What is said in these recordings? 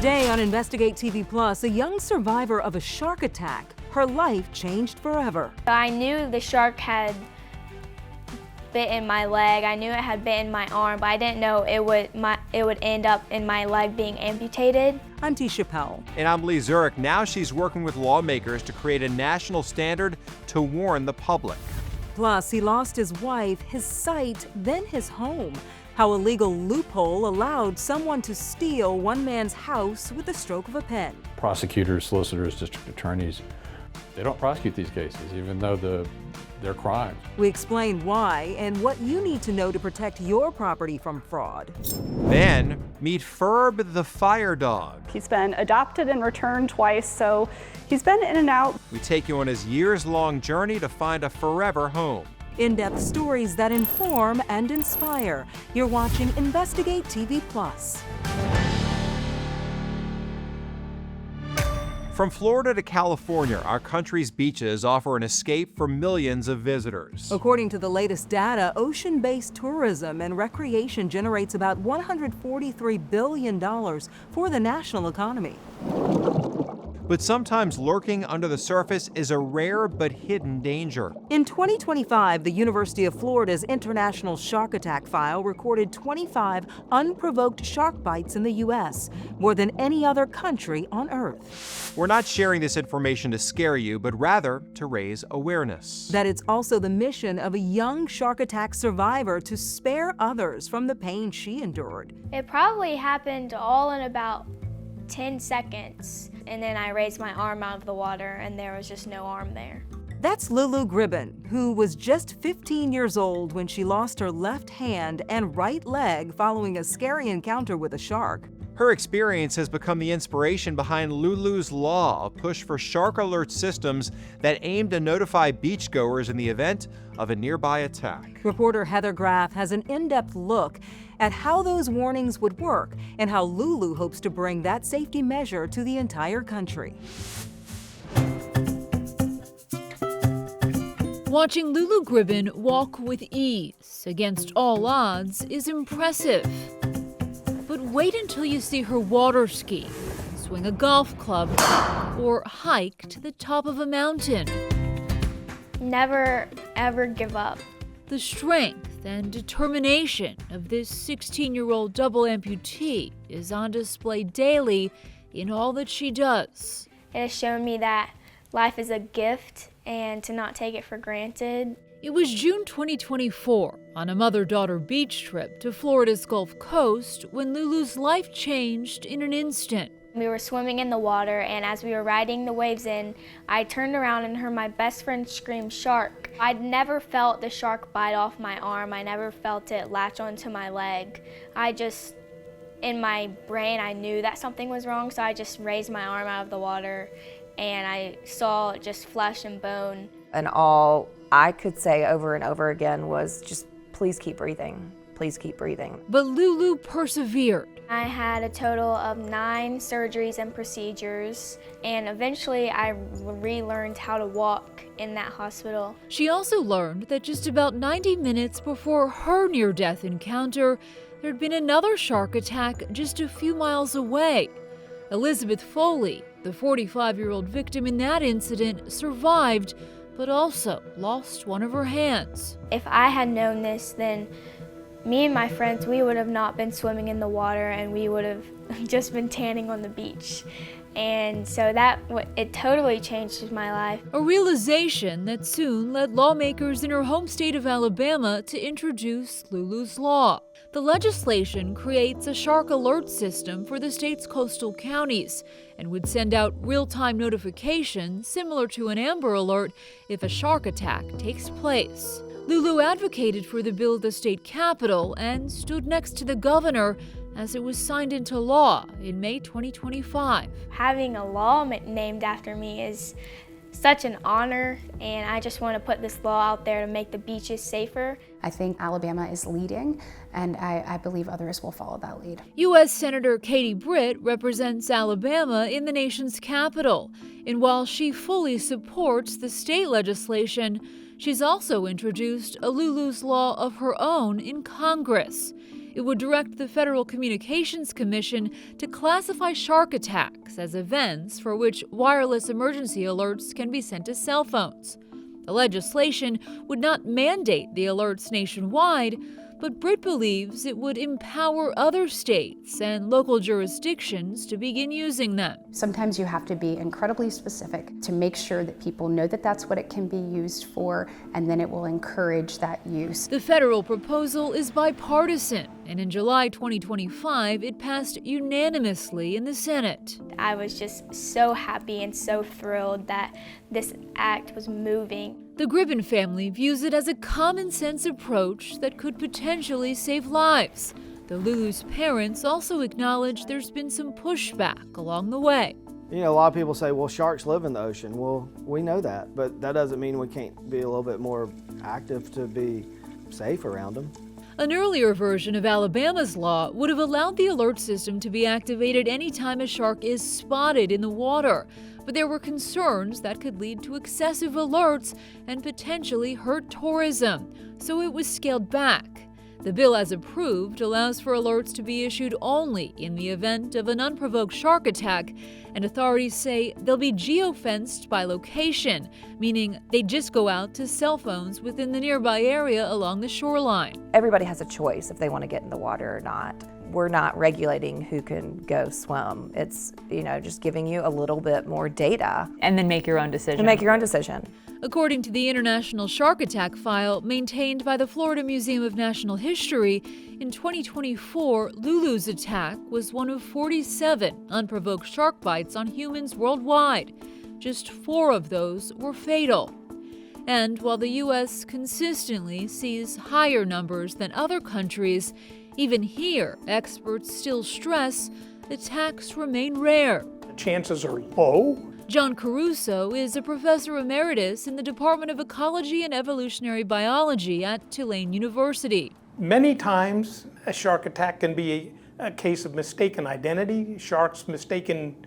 Today on Investigate TV Plus, a young survivor of a shark attack. Her life changed forever. I knew the shark had bitten my leg. I knew it had bitten my arm, but I didn't know it would end up in my leg being amputated. I'm Tisha Powell. And I'm Lee Zurich. Now she's working with lawmakers to create a national standard to warn the public. Plus, he lost his wife, his sight, then his home. How a legal loophole allowed someone to steal one man's house with the stroke of a pen. Prosecutors, solicitors, district attorneys, they don't prosecute these cases, even though they're crimes. We explain why and what you need to know to protect your property from fraud. Then, meet Ferb the fire dog. He's been adopted and returned twice, so he's been in and out. We take you on his years-long journey to find a forever home. In-depth stories that inform and inspire. You're watching Investigate TV Plus. From Florida to California, our country's beaches offer an escape for millions of visitors. According to the latest data, ocean-based tourism and recreation generates about $143 billion for the national economy. But sometimes lurking under the surface is a rare but hidden danger. In 2025, the University of Florida's International Shark Attack File recorded 25 unprovoked shark bites in the U.S., more than any other country on Earth. We're not sharing this information to scare you, but rather to raise awareness. That it's also the mission of a young shark attack survivor to spare others from the pain she endured. It probably happened all in about 10 seconds, and then I raised my arm out of the water and there was just no arm there. That's Lulu Gribben, who was just 15 years old when she lost her left hand and right leg following a scary encounter with a shark. Her experience has become the inspiration behind Lulu's Law, a push for shark alert systems that aim to notify beachgoers in the event of a nearby attack. Reporter Heather Graff has an in-depth look at how those warnings would work and how Lulu hopes to bring that safety measure to the entire country. Watching Lulu Gribben walk with ease against all odds is impressive. But wait until you see her water ski, swing a golf club, or hike to the top of a mountain. Never, ever give up. The strength and determination of this 16-year-old double amputee is on display daily in all that she does. It has shown me that life is a gift and to not take it for granted. It was June 2024 on a mother-daughter beach trip to Florida's Gulf Coast when Lulu's life changed in an instant. We were swimming in the water, and as we were riding the waves in, I turned around and heard my best friend scream, "Shark." I'd never felt the shark bite off my arm. I never felt it latch onto my leg. In my brain, I knew that something was wrong, so I just raised my arm out of the water, and I saw just flesh and bone. And all I could say over and over again was just, please keep breathing. Please keep breathing. But Lulu persevered. I had a total of 9 surgeries and procedures, and eventually I relearned how to walk in that hospital. She also learned that just about 90 minutes before her near-death encounter, there'd been another shark attack just a few miles away. Elizabeth Foley, the 45-year-old victim in that incident, survived, but also lost one of her hands. If I had known this, then me and my friends, we would have not been swimming in the water, and we would have just been tanning on the beach. And so it totally changed my life. A realization that soon led lawmakers in her home state of Alabama to introduce Lulu's Law. The legislation creates a shark alert system for the state's coastal counties and would send out real-time notifications similar to an Amber Alert if a shark attack takes place. Lulu advocated for the bill at the state capitol and stood next to the governor as it was signed into law in May 2025. Having a law named after me is such an honor, and I just want to put this law out there to make the beaches safer. I think Alabama is leading, and I believe others will follow that lead. U.S. Senator Katie Britt represents Alabama in the nation's capital, and while she fully supports the state legislation, she's also introduced a Lulu's Law of her own in Congress. It would direct the Federal Communications Commission to classify shark attacks as events for which wireless emergency alerts can be sent to cell phones. The legislation would not mandate the alerts nationwide, but Britt believes it would empower other states and local jurisdictions to begin using them. Sometimes you have to be incredibly specific to make sure that people know that that's what it can be used for, and then it will encourage that use. The federal proposal is bipartisan, and in July 2025, it passed unanimously in the Senate. I was just so happy and so thrilled that this act was moving. The Gribben family views it as a common-sense approach that could potentially save lives. The Lulu's parents also acknowledge there's been some pushback along the way. You know, a lot of people say, well, sharks live in the ocean. Well, we know that, but that doesn't mean we can't be a little bit more active to be safe around them. An earlier version of Alabama's law would have allowed the alert system to be activated anytime a shark is spotted in the water. But there were concerns that could lead to excessive alerts and potentially hurt tourism, so it was scaled back. The bill, as approved, allows for alerts to be issued only in the event of an unprovoked shark attack, and authorities say they'll be geofenced by location, meaning they just go out to cell phones within the nearby area along the shoreline. Everybody has a choice if they want to get in the water or not. We're not regulating who can go swim. It's, just giving you a little bit more data. And then make your own decision. And make your own decision. According to the International Shark Attack file maintained by the Florida Museum of Natural History, in 2024, Lulu's attack was one of 47 unprovoked shark bites on humans worldwide. Just 4 of those were fatal. And while the U.S. consistently sees higher numbers than other countries, even here, experts still stress attacks remain rare. The chances are low. John Caruso is a professor emeritus in the Department of Ecology and Evolutionary Biology at Tulane University. Many times, a shark attack can be a case of mistaken identity. Sharks mistaken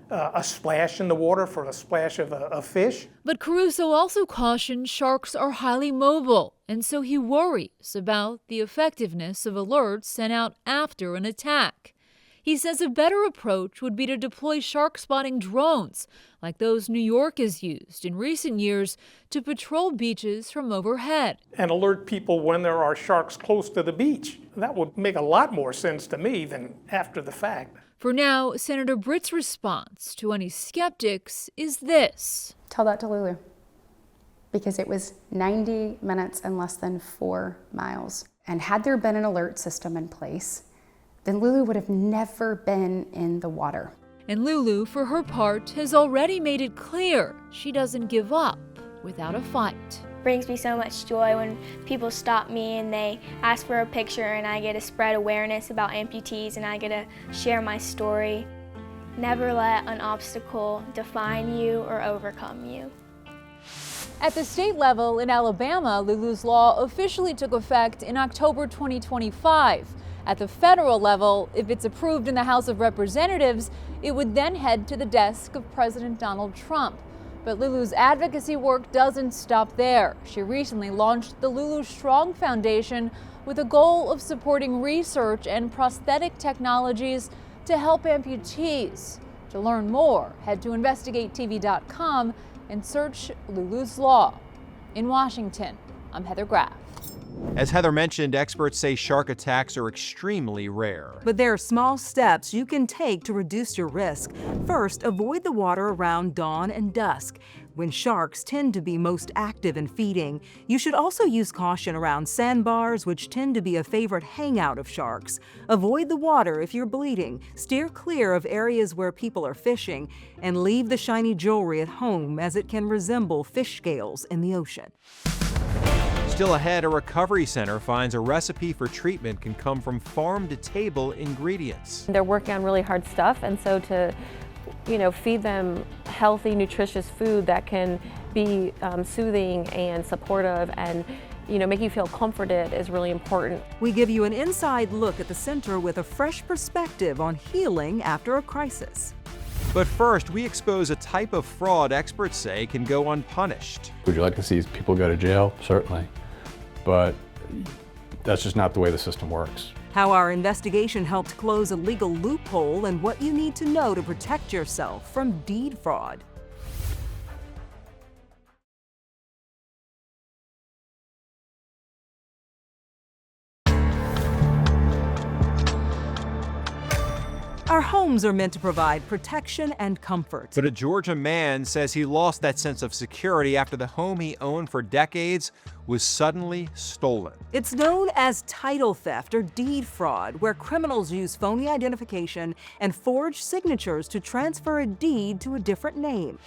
a splash in the water for a splash of a fish. But Caruso also cautions sharks are highly mobile, and so he worries about the effectiveness of alerts sent out after an attack. He says a better approach would be to deploy shark spotting drones, like those New York has used in recent years to patrol beaches from overhead. And alert people when there are sharks close to the beach. That would make a lot more sense to me than after the fact. For now, Senator Britt's response to any skeptics is this. Tell that to Lulu, because it was 90 minutes and less than 4 miles. And had there been an alert system in place, then Lulu would have never been in the water. And Lulu, for her part, has already made it clear she doesn't give up without a fight. Brings me so much joy when people stop me and they ask for a picture and I get to spread awareness about amputees and I get to share my story. Never let an obstacle define you or overcome you. At the state level in Alabama, Lulu's law officially took effect in October 2025. At the federal level, if it's approved in the House of Representatives, it would then head to the desk of President Donald Trump. But Lulu's advocacy work doesn't stop there. She recently launched the Lulu Strong Foundation with a goal of supporting research and prosthetic technologies to help amputees. To learn more, head to InvestigateTV.com and search Lulu's Law. In Washington, I'm Heather Graff. As Heather mentioned, experts say shark attacks are extremely rare. But there are small steps you can take to reduce your risk. First, avoid the water around dawn and dusk, when sharks tend to be most active in feeding. You should also use caution around sandbars, which tend to be a favorite hangout of sharks. Avoid the water if you're bleeding. Steer clear of areas where people are fishing, and leave the shiny jewelry at home, as it can resemble fish scales in the ocean. Still ahead, a recovery center finds a recipe for treatment can come from farm-to-table ingredients. They're working on really hard stuff, and so to feed them healthy, nutritious food that can be soothing and supportive and make you feel comforted is really important. We give you an inside look at the center with a fresh perspective on healing after a crisis. But first, we expose a type of fraud experts say can go unpunished. Would you like to see people go to jail? Certainly. But that's just not the way the system works. how our investigation helped close a legal loophole and what you need to know to protect yourself from deed fraud. Our homes are meant to provide protection and comfort. But a Georgia man says he lost that sense of security after the home he owned for decades was suddenly stolen. It's known as title theft or deed fraud, where criminals use phony identification and forged signatures to transfer a deed to a different name.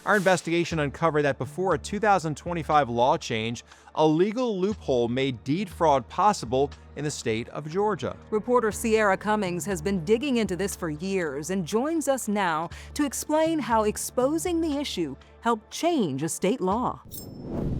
Our investigation uncovered that before a 2025 law change, a legal loophole made deed fraud possible in the state of Georgia. Reporter Sierra Cummings has been digging into this for years and joins us now to explain how exposing the issue helped change a state law.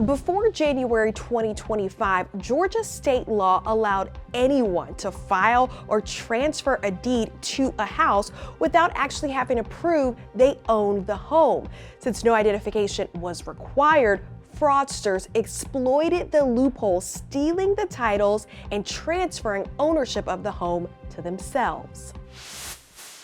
Before January 2025, Georgia state law allowed anyone to file or transfer a deed to a house without actually having to prove they owned the home. Since no identification was required, fraudsters exploited the loophole, stealing the titles and transferring ownership of the home to themselves.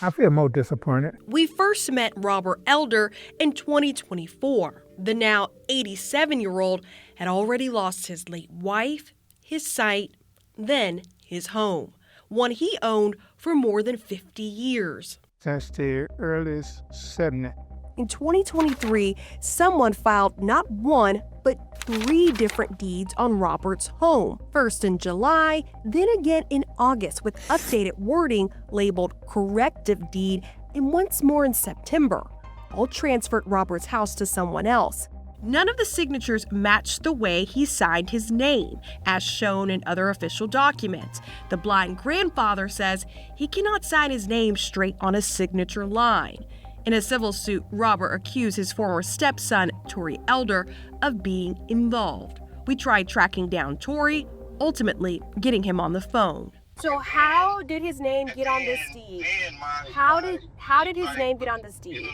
I feel more disappointed. We first met Robert Elder in 2024. The now 87-year-old had already lost his late wife, his sight, then his home, one he owned for more than 50 years. Since the early 70s. In 2023, someone filed not one, but 3 different deeds on Robert's home. First in July, then again in August with updated wording labeled corrective deed, and once more in September. All transferred Robert's house to someone else. None of the signatures matched the way he signed his name, as shown in other official documents. The blind grandfather says he cannot sign his name straight on a signature line. In a civil suit, Robert accused his former stepson, Tory Elder, of being involved. We tried tracking down Tory, ultimately getting him on the phone. So how did his name get on this deed? How did his name get on this deed?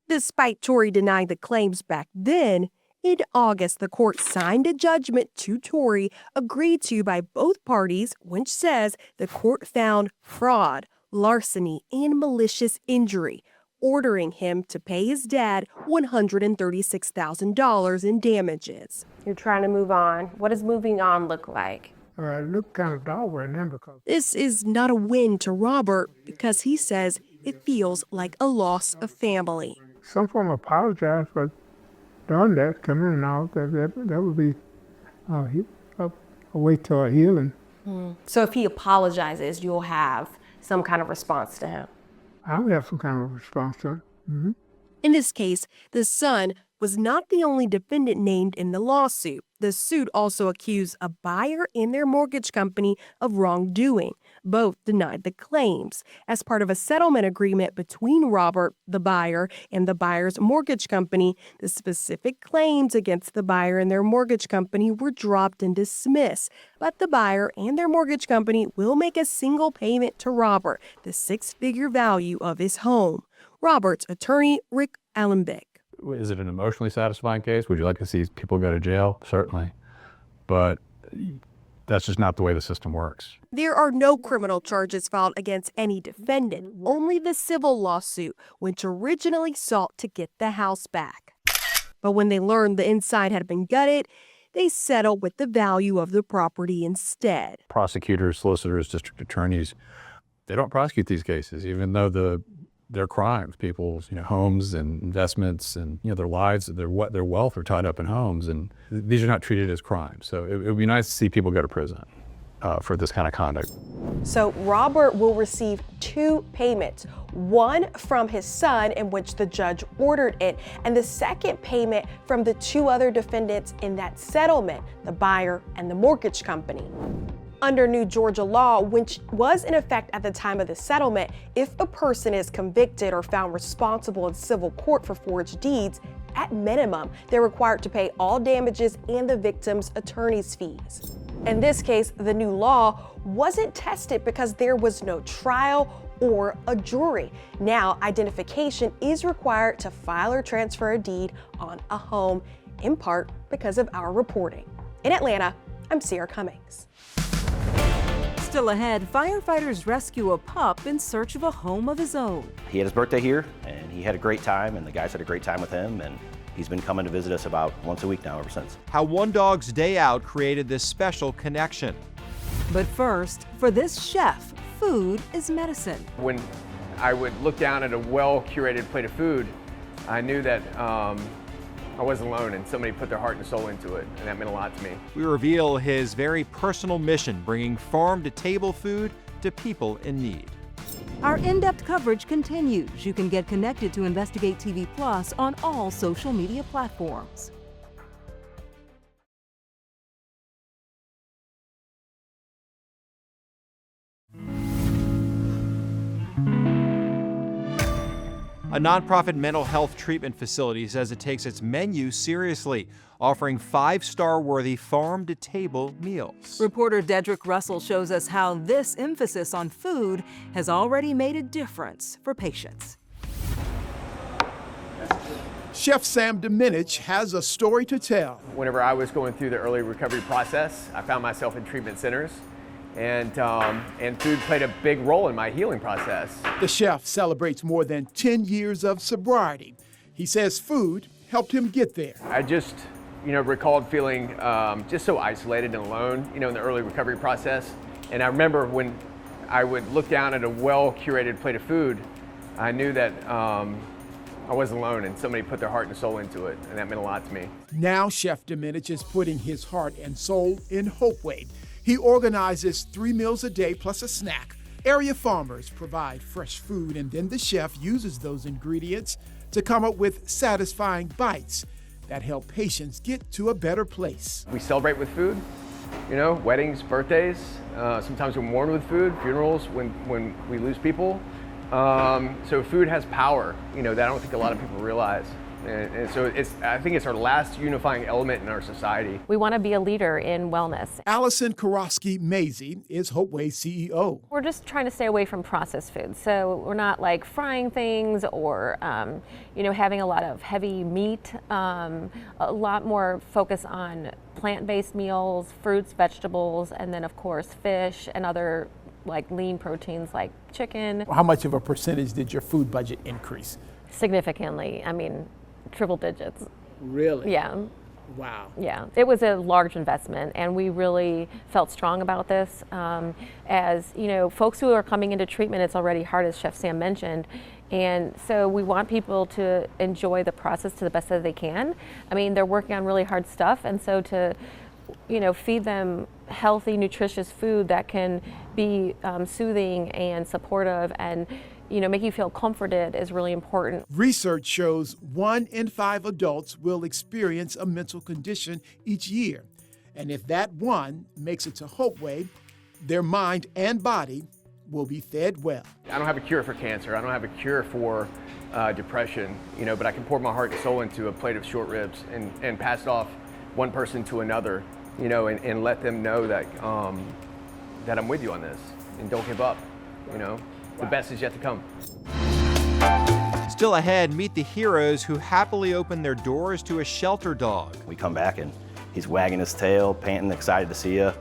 Despite Tory denying the claims back then, in August, the court signed a judgment to Tory agreed to by both parties, which says the court found fraud, larceny, and malicious injury, ordering him to pay his dad $136,000 in damages. You're trying to move on. What does moving on look like? It looked kind of dull right now because This is not a win to Robert because he says it feels like a loss of family. some form of apologize for doing that, coming in and all that would be a way toward healing. So if he apologizes, you'll have some kind of response to him. I would have some kind of response to it. Mm-hmm. In this case, the son was not the only defendant named in the lawsuit. The suit also accused a buyer and their mortgage company of wrongdoing. Both denied the claims. As part of a settlement agreement between Robert, the buyer, and the buyer's mortgage company, the specific claims against the buyer and their mortgage company were dropped and dismissed. But the buyer and their mortgage company will make a single payment to Robert, the 6-figure value of his home. Robert's attorney, Rick Allenbeck. Is it an emotionally satisfying case? Would you like to see people go to jail? Certainly. But that's just not the way the system works. There are no criminal charges filed against any defendant, only the civil lawsuit, which originally sought to get the house back. But when they learned the inside had been gutted, they settled with the value of the property instead. Prosecutors, solicitors, district attorneys, they don't prosecute these cases, even though they're crimes. People's homes and investments and their lives, their wealth are tied up in homes, and these are not treated as crimes. So it would be nice to see people go to prison for this kind of conduct. So Robert will receive 2 payments, one from his son in which the judge ordered it, and the second payment from the 2 other defendants in that settlement, the buyer and the mortgage company. Under new Georgia law, which was in effect at the time of the settlement, if a person is convicted or found responsible in civil court for forged deeds, at minimum, they're required to pay all damages and the victim's attorney's fees. In this case, the new law wasn't tested because there was no trial or a jury. Now, identification is required to file or transfer a deed on a home, in part because of our reporting. In Atlanta, I'm Sierra Cummings. Still ahead, firefighters rescue a pup in search of a home of his own. He had his birthday here, and he had a great time, and the guys had a great time with him, and he's been coming to visit us about once a week now ever since. How one dog's day out created this special connection. But first, for this chef, food is medicine. When I would look down at a well-curated plate of food, I knew that I wasn't alone and somebody put their heart and soul into it, and that meant a lot to me. We reveal his very personal mission, bringing farm-to-table food to people in need. Our in-depth coverage continues. You can get connected to Investigate TV Plus on all social media platforms. A nonprofit mental health treatment facility says it takes its menu seriously, offering 5-star worthy farm-to-table meals. Reporter Dedrick Russell shows us how this emphasis on food has already made a difference for patients. Chef Sam Domenech has a story to tell. Whenever I was going through the early recovery process, I found myself in treatment centers, and food played a big role in my healing process. The chef celebrates more than 10 years of sobriety. He says food helped him get there. I just, recalled feeling just so isolated and alone, in the early recovery process. And I remember when I would look down at a well-curated plate of food, I knew that I wasn't alone and somebody put their heart and soul into it, and that meant a lot to me. Now Chef Domenech is putting his heart and soul in Hopeway. He organizes 3 meals a day plus a snack. Area farmers provide fresh food, and then the chef uses those ingredients to come up with satisfying bites that help patients get to a better place. We celebrate with food, weddings, birthdays. Sometimes we mourn with food, funerals when we lose people. So food has power, that I don't think a lot of people realize. And so I think it's our last unifying element in our society. We want to be a leader in wellness. Allison Karofsky-Mazie is Hopeway's CEO. We're just trying to stay away from processed foods. So we're not like frying things or, having a lot of heavy meat. A lot more focus on plant-based meals, fruits, vegetables, and then of course fish and other like lean proteins like chicken. How much of a percentage did your food budget increase? Significantly. Triple digits. Really? Yeah. Wow. Yeah, it was a large investment, and we really felt strong about this. As folks who are coming into treatment, it's already hard, as Chef Sam mentioned, and so we want people to enjoy the process to the best that they can. They're working on really hard stuff, and so to feed them healthy, nutritious food that can be soothing and supportive and make you feel comforted is really important. Research shows 1 in 5 adults will experience a mental condition each year. And if that one makes it to Hopeway, their mind and body will be fed well. I don't have a cure for cancer. I don't have a cure for depression, but I can pour my heart and soul into a plate of short ribs and pass it off one person to another, and let them know that that I'm with you on this and don't give up, The best is yet to come. Still ahead, meet the heroes who happily open their doors to a shelter dog. We come back and he's wagging his tail, panting, excited to see you,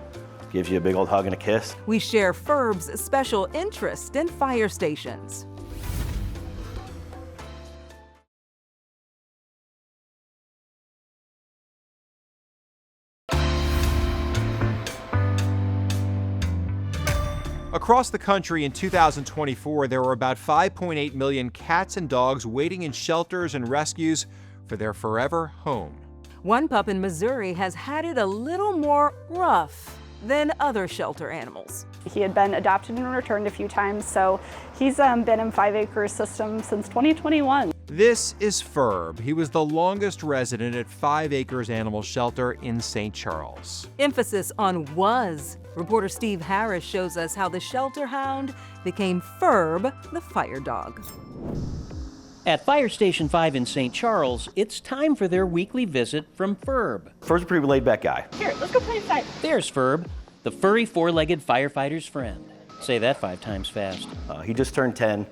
gives you a big old hug and a kiss. We share FIRB's special interest in fire stations. Across the country in 2024, there were about 5.8 million cats and dogs waiting in shelters and rescues for their forever home. One pup in Missouri has had it a little more rough than other shelter animals. He had been adopted and returned a few times, so he's been in 5 Acre system since 2021. This is Ferb. He was the longest resident at 5 Acres Animal Shelter in St. Charles. Emphasis on was. Reporter Steve Harris shows us how the shelter hound became Ferb, the fire dog. At Fire Station 5 in St. Charles, it's time for their weekly visit from Ferb. Ferb's a pretty laid-back guy. Here, let's go play inside. There's Ferb, the furry 4-legged firefighter's friend. Say that 5 times fast. He just turned 10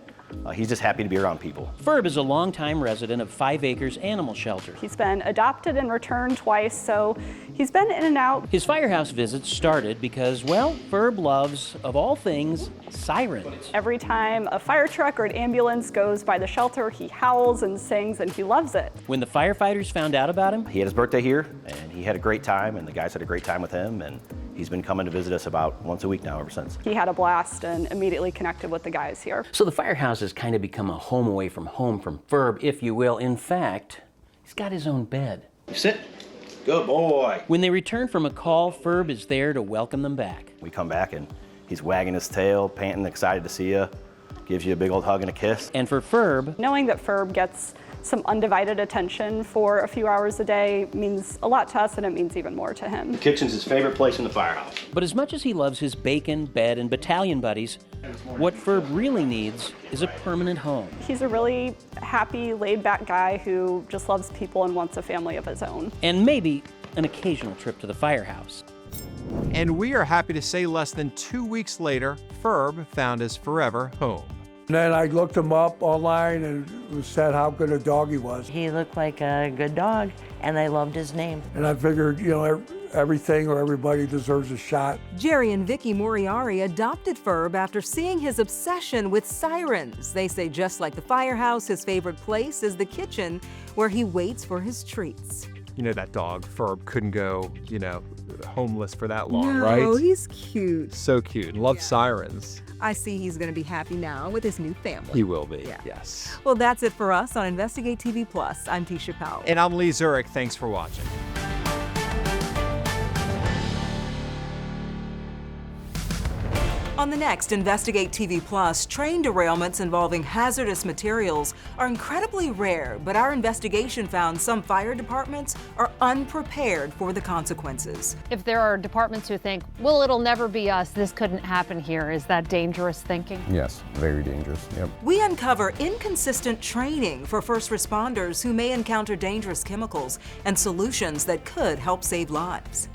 he's just happy to be around people. Ferb is a longtime resident of 5 Acres Animal Shelter. He's been adopted and returned twice, so he's been in and out. His firehouse visits started because, well, Ferb loves, of all things, sirens. Every time a fire truck or an ambulance goes by the shelter, he howls and sings, and he loves it. When the firefighters found out about him, He had his birthday here, and he had a great time, and the guys had a great time with him, and he's been coming to visit us about once a week now ever since. He had a blast and immediately connected with the guys here. so the firehouse has kind of become a home away from home from Ferb, if you will. In fact, he's got his own bed. Sit. Good boy. When they return from a call, Ferb is there to welcome them back. We come back, and he's wagging his tail, panting, excited to see you, gives you a big old hug and a kiss. And for Ferb, knowing that Ferb gets some undivided attention for a few hours a day means a lot to us, and it means even more to him. The kitchen's his favorite place in the firehouse. But as much as he loves his bacon, bed, and battalion buddies, what Ferb really needs is a permanent home. He's a really happy, laid-back guy who just loves people and wants a family of his own. And maybe an occasional trip to the firehouse. And we are happy to say less than 2 weeks later, Ferb found his forever home. And then I looked him up online and said how good a dog he was. He looked like a good dog, and they loved his name. And I figured, you know, everything or everybody deserves a shot. Jerry and Vicky Moriari adopted Ferb after seeing his obsession with sirens. They say just like the firehouse, his favorite place is the kitchen, where he waits for his treats. You know, that dog, Ferb, couldn't go, homeless for that long, No, right? he's cute. So cute. Loves sirens. I see he's going to be happy now with his new family. He will be, yes. Well, that's it for us on Investigate TV Plus. I'm Tisha Powell. And I'm Lee Zurich. Thanks for watching. On the next Investigate TV Plus, train derailments involving hazardous materials are incredibly rare, but our investigation found some fire departments are unprepared for the consequences. If there are departments who think, well, it'll never be us, this couldn't happen here, is that dangerous thinking? Yes, very dangerous. Yep. We uncover inconsistent training for first responders who may encounter dangerous chemicals and solutions that could help save lives.